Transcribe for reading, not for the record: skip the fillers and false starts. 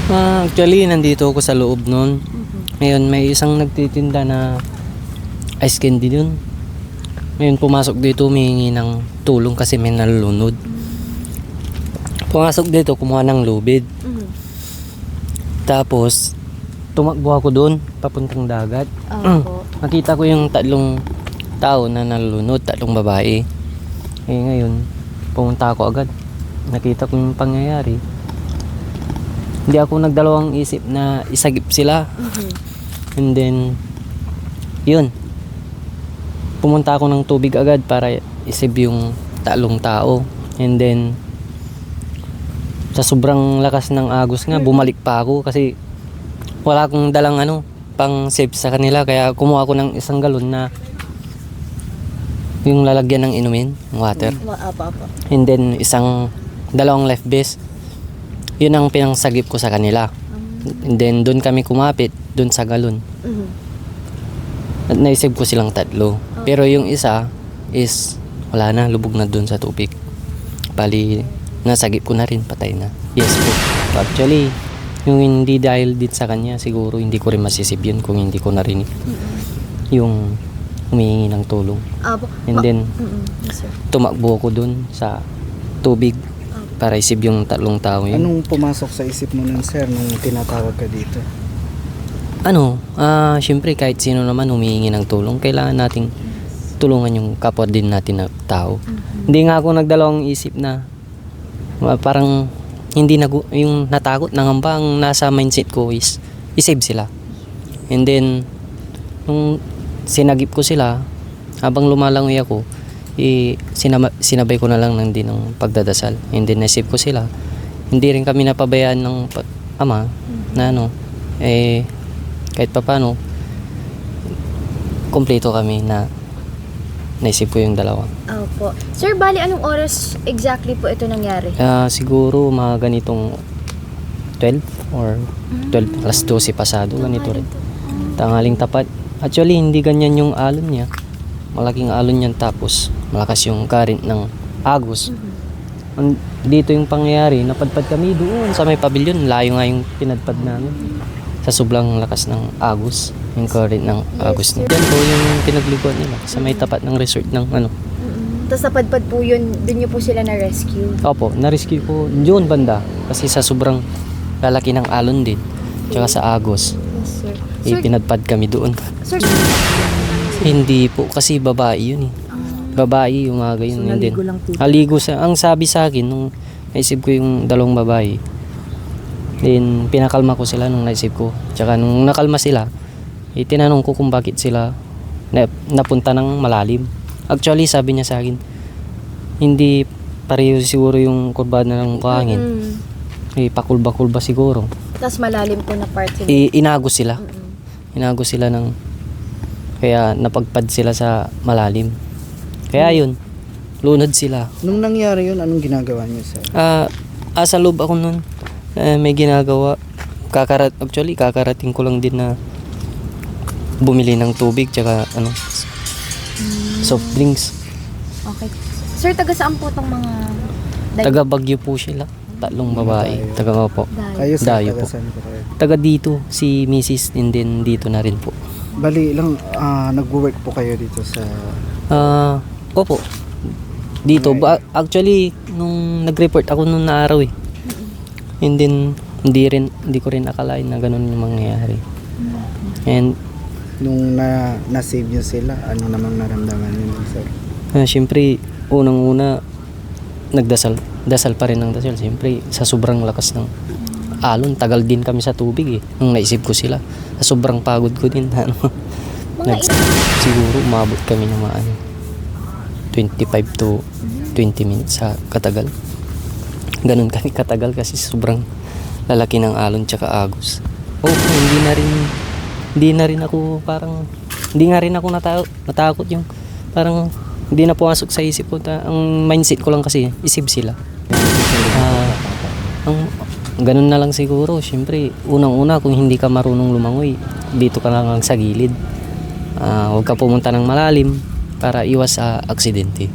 Actually, nandito ako sa loob nun. Ngayon, may isang nagtitinda na ice candy dun. Ngayon, pumasok dito, humihingi ng tulong kasi may nalulunod. Pumasok dito, kumuha ng lubid. Tapos, tumakbo ako dun, papuntang dagat. Nakita ko yung tatlong tao na nalulunod, tatlong babae. Ngayon, pumunta ako agad. Nakita ko yung pangyayari. Hindi ako nagdalawang isip na isagip sila. And then, yun. Pumunta ako ng tubig agad para isave yung tatlong tao. And then, sa sobrang lakas ng agos nga, bumalik pa ako kasi wala akong dalang pang save sa kanila. Kaya kumuha ako ng isang galon na yung lalagyan ng inumin, water. And then, dalawang life vest. Yun ang pinangsagip ko sa kanila. And then, doon kami kumapit, doon sa galon. At naisip ko silang tatlo. Pero yung isa is, wala na, lubog na doon sa tubig. Bali, nasagip ko na rin, patay na. Yes po. Actually, yung hindi dahil din sa kanya, siguro hindi ko rin masisip yun kung hindi ko narinig. Yung humihingi ng tulong. And then, tumakbo ko doon sa tubig. Para isip yung tatlong tao yun. Anong pumasok sa isip mo nun, sir, nung tinatawag ka dito? Syempre kahit sino naman humihingi ng tulong, kailangan nating tulungan yung kapwa din natin na tao. Hindi nga ako nagdalawang isip na parang hindi yung natakot, nangamba, ang nasa mindset ko is isave sila. And then, nung sinagip ko sila, habang lumalangoy ako, sinabay ko na lang din ng pagdadasal. And then nasip ko sila. Hindi rin kami napabayaan ng ama na kahit papano kompleto kami na naisip ko yung dalawa. Opo. Sir, bali anong oras exactly po ito nangyari? Siguro mga ganitong 12 or 12 alas 12 pasado, ganito rin. Tanghaling tapat. Actually, hindi ganyan yung alon niya. Malaking alon yan, tapos malakas yung current ng agos. Dito yung pangyayari, napadpad kami doon sa may pavilion. Layo nga yung pinadpad namin sa sobrang lakas ng agos, yung current ng agos niya. Yan po yung pinagliguan nila sa may tapat ng resort ng Tapos napadpad po yun, doon niyo po sila na-rescue? Opo, na-rescue ko doon banda kasi sa sobrang lalaki ng alon din, tsaka sa agos. Yes, sir. Pinadpad kami doon. Sir, Hindi po, kasi babae yun eh. Babae yung mga ganyan. So, naligo lang po. Aligo sa, ang sabi sa akin nung naisip ko yung dalawang babae. Then pinakalma ko sila nung naisip ko. Tsaka nung nakalma sila, tinanong ko kung bakit sila napunta ng malalim. Actually, sabi niya sa akin, hindi pareho siguro yung kurbada ng buhangin. Pakulba-kulba siguro. Tapos malalim po na part sila. Inagos sila. Inagos sila kaya napagpad sila sa malalim. Kaya yun, lunod sila. Nung nangyari yun, anong ginagawa niyo, sir? Sa loob ako nun, may ginagawa. Actually, kakarating ko lang din na bumili ng tubig tsaka soft drinks. Okay. Sir, taga saan po itong mga... Taga Baguio po sila. Tatlong babae. Taga po. Kayo, sir, Dayo taga po. saan po kayo? Taga dito, si Mrs. and then dito na rin po. Bali lang, nag-work po kayo dito sa... Opo. Dito. Actually, nung nag-report ako nung naaraw and then, hindi ko rin akalain na ganun yung mangyayari. And, Nung na-save niyo sila, ano namang naramdaman niyo, sir? siyempre, unang-una, dasal pa rin ng dasal. Siyempre, sa sobrang lakas ng alon, tagal din kami sa tubig nung naisip ko sila. Sa sobrang pagod ko din. Siguro, umabot kami ng 25 to 20 minutes sa katagal. Ganun kami katagal kasi sobrang lalaki ng alon tsaka agos. Hindi na rin ako natakot yung parang hindi na pumasok sa isip ko. Ang mindset ko lang kasi isip sila. Ganun na lang siguro. Siyempre, unang-una kung hindi ka marunong lumangoy, dito ka lang sa gilid. Huwag ka pumunta ng malalim para iwas sa aksidente.